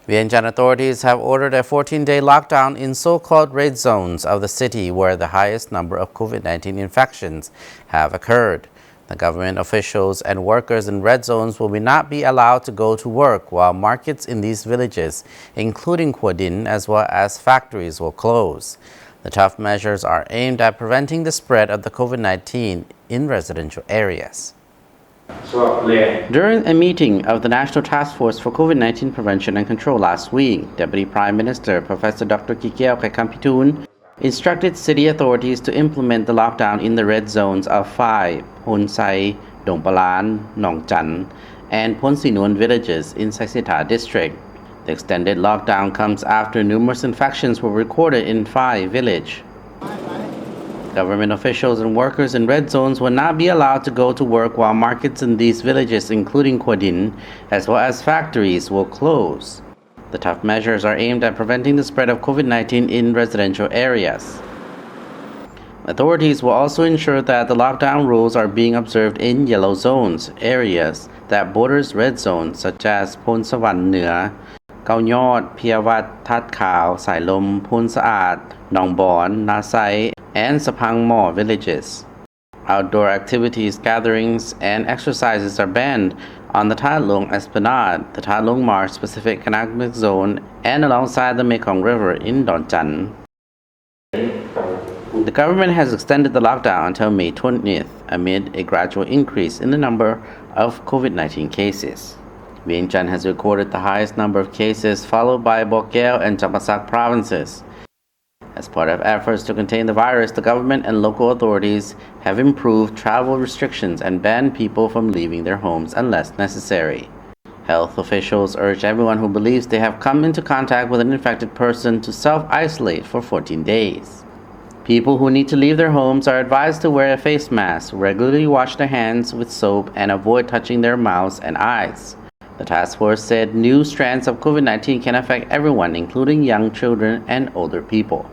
Vientiane authorities have ordered a 14-day lockdown in so-called red zones of the city where the highest number of COVID-19 infections have occurred. The government officials and workers in red zones will not be allowed to go to work, while markets in these villages, including Khuadin, as well as factories, will close. The tough measures are aimed at preventing the spread of the COVID-19 in residential areas. During a meeting of the National Task Force for COVID-19 Prevention and Control last week, Deputy Prime Minister Professor Dr. Khuadin instructed city authorities to implement the lockdown in the red zones of 5 Hun Sai, Dong Palan, Nong Chan, and Ponsinuan villages in Saisita district. The extended lockdown comes after numerous infections were recorded in 5 villages. Government officials and workers in red zones will not be allowed to go to work, while markets in these villages, including Khuadin, as well as factories, will close. The tough measures are aimed at preventing the spread of COVID-19 in residential areas. Authorities will also ensure that the lockdown rules are being observed in yellow zones, areas that borders red zones such as Phon Sawan Nea, Khao Nyot, Phiawat, That Khao, Sai Lom, Phon Saat, Nong Bon, Na Sai, and Sapang Mo villages. Outdoor activities, gatherings, and exercises are banned on the Tha Long Esplanade, the Tha Long Marsh Specific Economic Zone, and alongside the Mekong River in Don Chan. The government has extended the lockdown until May 20th amid a gradual increase in the number of COVID-19 cases. Vientiane has recorded the highest number of cases, followed by Bokeo and Champasak provinces. As part of efforts to contain the virus, the government and local authorities have improved travel restrictions and banned people from leaving their homes unless necessary. Health officials urge everyone who believes they have come into contact with an infected person to self-isolate for 14 days. People who need to leave their homes are advised to wear a face mask, regularly wash their hands with soap, and avoid touching their mouths and eyes. The task force said new strands of COVID-19 can affect everyone, including young children and older people.